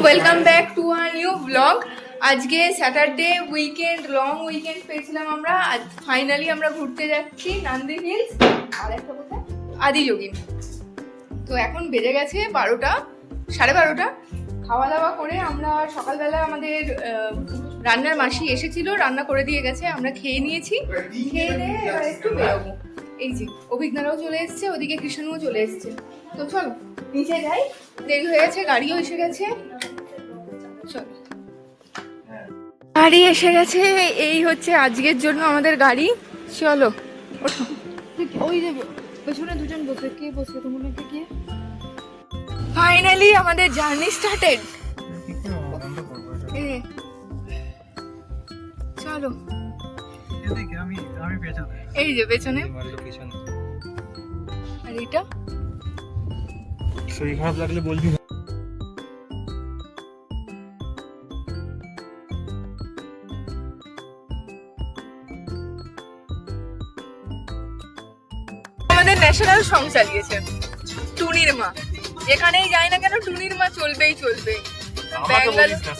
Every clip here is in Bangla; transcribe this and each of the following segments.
Welcome back to our new blog. আজকে স্যাটারডে উইকেন্ড, লং উইকেন্ড পেয়েছিলাম আমরা। আজ ফাইনালি আমরা ঘুরতে যাচ্ছি নান্দি হিলস আর একটা কোথায় আদিযোগী। তো এখন বেজে গেছে 12টা, 12:30। খাওয়া দাওয়া করে আমরা সকালবেলা আমাদের রান্নার মাসি এসেছিল, রান্না করে দিয়ে গেছে, আমরা খেয়ে নিয়েছি। খেয়ে দিয়ে এবার একটু বেরোবো। এই যে অভিজ্ঞারাও চলে এসছে, ওদিকে কৃষ্ণও চলে এসছে। তো চলো নিচে যাই, দেরি হয়ে গেছে, গাড়িও এসে গেছে। চলো, গাড়ি এসে গেছে, এই হচ্ছে আজকের জন্য আমাদের গাড়ি। চলো ওঠো। ওই যে পেছনে দুজন বসে, কে বসে তোমার মধ্যে কে? ফাইনালি আমাদের জার্নি স্টার্টেড। চলো এই যে পেছনে, আর এটা শরীর খারাপ লাগলে বলবি। আমাদের ন্যাশনাল সং চালিয়েছে টুনির মা। যেখানেই যাই না কেন টুনির মা চলবেই চলবে।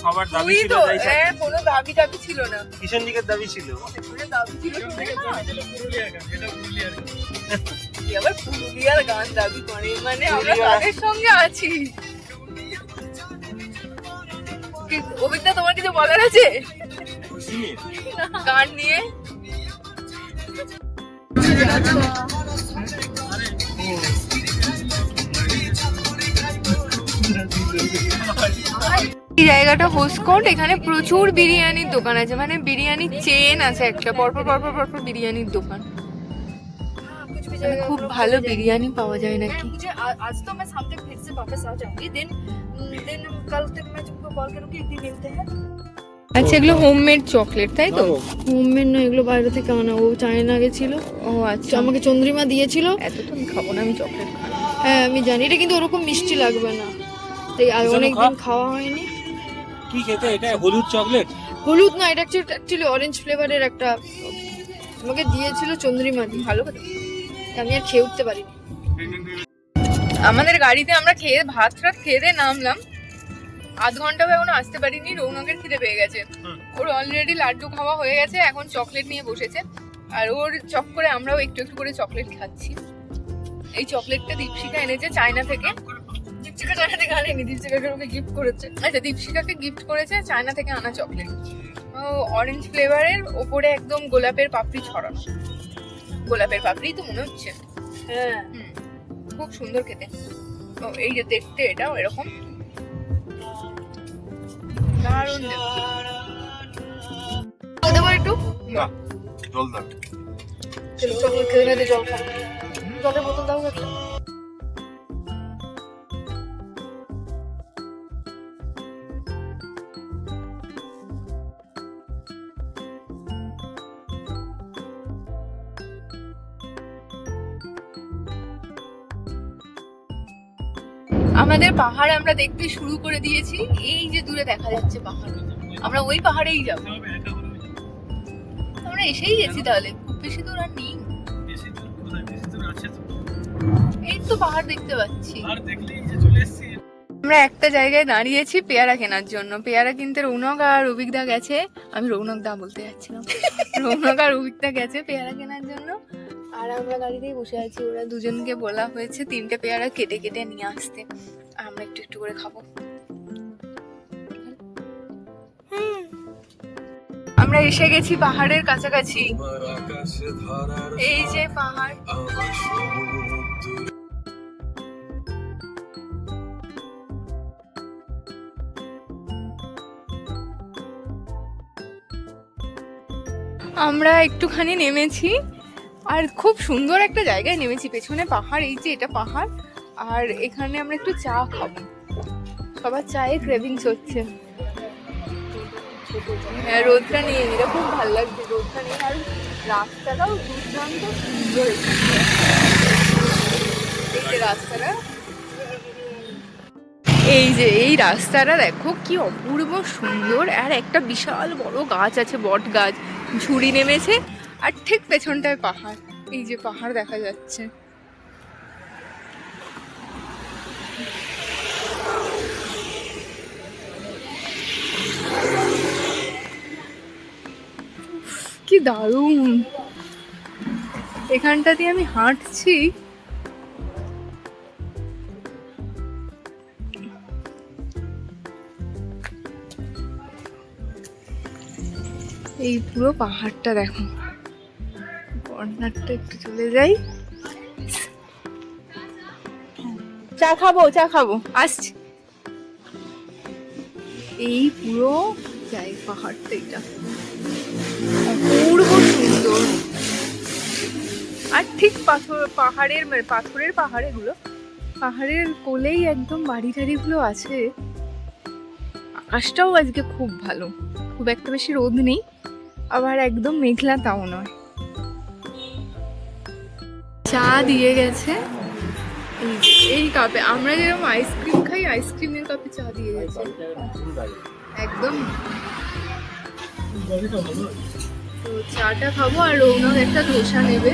সবার দাবি ছিল, হ্যাঁ, কোনো দাবি টাবি ছিল না, কিষণ দিকের দাবি ছিল। দাবি ছিল আবার পুরুলিয়ার গান দাবি করে, মানে আমরা তাদের সঙ্গে আছি। অভিজ্ঞতা তোমার কিছু বলার আছে গান নিয়ে? এই জায়গাটা হোস্টকোর্ট, এখানে প্রচুর বিরিয়ানির দোকান আছে, মানে বিরিয়ানির চেন আছে একটা, পরপর পরপর পরপর বিরিয়ানির দোকান। খুব ভালো বিরিয়ানি পাওয়া যায় নাকি। आज तो मैं शाम तक फिर से वापस आ जाऊंगी। दिन कल तक मैं तुमको कॉल करूंगी, एक दिन मिलते हैं। আচ্ছা, এগুলো হোমমেড চকলেট তাই তো? হোমমেড না, এগুলো বাইরে থেকে আনা। ও চায়না গেছিল। ও আচ্ছা, আমাকে চন্দ্রিমা দিয়েছিল। এত তো আমি খাবো না, আমি চকলেট খাই। হ্যাঁ আমি জানি, এটা কিন্তু ওরকম মিষ্টি লাগবে না, তাই আর অনেকদিন খাওয়া হয়নি। কি খেতে? এটা হলুদ চকলেট? হলুদ না, এটা অ্যাকচুয়ালি অরেঞ্জ ফ্লেভারের একটা। আমাকে দিয়েছিল চন্দ্রিমা দি, ভালো খেতে। আমি আর খেয়ে উঠতে পারিনি। আমাদের গাড়িতে আমরা খেয়ে ভাত খেয়ে দিয়ে নামলাম, আধ ঘন্টা এখনো আসতে পারিনি। রৌনকের খিদে পেয়ে গেছে, ওর অলরেডি লাড্ডু খাওয়া হয়ে গেছে, এখন চকলেট নিয়ে বসেছে। আর ওর চক করে আমরাও একটু একটু করে চকলেট খাচ্ছি। এই চকলেটটা দীপশিকা এনেছে চায়না থেকে। দীপশিকা চায়না থেকে আনেনি, দীপশিকাকে ওকে গিফট করেছে। আচ্ছা, দীপশিকাকে গিফট করেছে চায়না থেকে আনা চকলেট। অরেঞ্জ ফ্লেভারের, ওপরে একদম গোলাপের পাপড়ি ছড়ানো। গোলাপের পাপড়ি তো মনে হচ্ছে। হ্যাঁ, খুব সুন্দর খেতে। ও এই যে দেখতে এটাও এরকম দারুণ দেখতে। দেবো একটু জল দাও। চকলেট খেতে খেতে জল খাবো। জলের বোতল দাও একটা। আমাদের পাহাড় আমরা দেখতে শুরু করে দিয়েছি। এই যে দূরে দেখা যাচ্ছে পাহাড়, আমরা ওই পাহাড়েই যাব। আমরা এসেই গেছি, তাহলে খুব বেশি দূর আর নেই। এই তো পাহাড় দেখতে পাচ্ছি। আমরা একটা জায়গায় দাঁড়িয়েছি পেয়ারা কেনার জন্য। পেয়ারা কিনতে রৌনক আর অভিজ্ঞতা গেছে। আমি রৌনক দা বলতে যাচ্ছিলাম, রৌনক আর অভিজ্ঞতা গেছে পেয়ারা কেনার জন্য। আর আমরা গাড়িতেই বসে আছি। ওরা দুজনকে বলা হয়েছে 3টে পেয়ারা কেটে কেটে নিয়ে আসতে, আর আমরা একটু একটু করে খাবো। আমরা এসে গেছি পাহাড়ের কাছাকাছি। এই যে পাহাড়, আমরা একটুখানি নেমেছি, আর খুব সুন্দর একটা জায়গায় নেমেছি। পেছনে পাহাড়, এই যে এটা পাহাড়, আর এখানে আমরা একটু চা খাবো। সবার চায়ের ক্রেভিংস হচ্ছে। হ্যাঁ, রোদটা নিয়ে নিলে খুব ভালো লাগছে, রোদটা নিয়ে। আর রাস্তাটাও দুর্দান্ত সুন্দর। এই যে রাস্তাটা, এই যে এই রাস্তাটা দেখো কি অপূর্ব সুন্দর। আর একটা বিশাল বড় গাছ আছে, বট গাছ, ঝুড়ি নেমেছে। আর ঠিক পেছনটায় পাহাড়, এই যে পাহাড় দেখা যাচ্ছে। কি দারুণ! এখানটা দিয়ে আমি হাঁটছি, এই পুরো পাহাড়টা দেখো। কর্নারটা একটু চলে যাই, চা খাবো আসছি। এই পুরো পাহাড়টা এটা অপূর্ব সুন্দর। আর ঠিক পাহাড়ের পাহাড় এগুলো, পাহাড়ের কোলেই একদম বাড়ি টাড়িগুলো আছে। আকাশটাও আজকে খুব ভালো, খুব একটা বেশি রোদ নেই, আবার একদম মেঘলা তাও নয়। চা দিয়ে গেছে এই কাপে, আমরা যেরকম আইসক্রিম খাই আইসক্রিমের কাপে চা দিয়ে গেছে একদম। তো চাটা খাবো, আর রৌনক একটা ধোসা নেবে,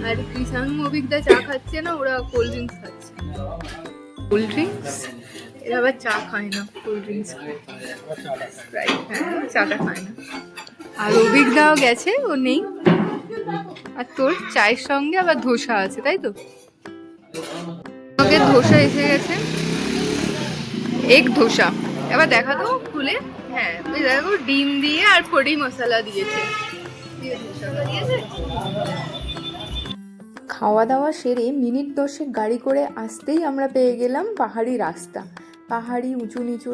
আর কৃষাণ মবিকদা চা খাচ্ছে না, ওরা কোল্ড ড্রিঙ্কস খাচ্ছে। কোল্ড ড্রিঙ্কস, এরা আবার চা খায় না, কোল্ড ড্রিঙ্কস খায়, হ্যাঁ চাটা খায় না। আর অভিকদাও গেছে, ও নেই। আর তোর চায়ের সঙ্গে আবার ধোসা আছে, তাই তো? ধোসা এসে গেছে, এগ ধোসা। এবার দেখা তো খুলে, হ্যাঁ ওই দেখো ডিম দিয়ে আর পড়ি মশলা দিয়েছে। খাওয়া দাওয়া সেরে মিনিট 10 গাড়ি করে আসতেই আমরা পেয়ে গেলাম পাহাড়ি রাস্তা। পাহাড়ি উঁচু নিচু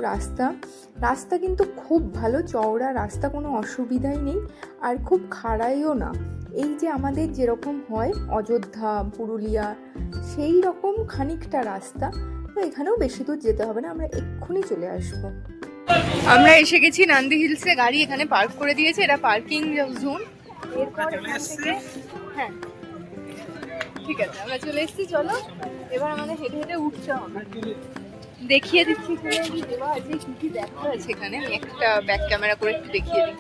রাস্তা কিন্তু খুব ভালো, চওড়া রাস্তা, কোনো অসুবিধাই নেই, আর খুব খাড়াইও না। এই যে আমাদের যেরকম হয় অযোধ্যা, পুরুলিয়া, সেই রকম খানিকটা রাস্তা। তো এখানেও বেশি দূর যেতে হবে না, আমরা এক্ষুনি চলে আসবো। আমরা এসে গেছি নান্দি হিলসে, গাড়ি এখানে পার্ক করে দিয়েছে, এটা পার্কিং জোন। এরপর হ্যাঁ ঠিক আছে, আমরা চলে এসেছি। চলো এবার আমাদের হেঁটে হেঁটে উঠতে হবে। দেখিয়ে দিচ্ছি এখানে কি দেওয়া আছে, কি কি দেখা আছে এখানে। আমি একটা ব্যাক ক্যামেরা করে একটু দেখিয়ে দিই।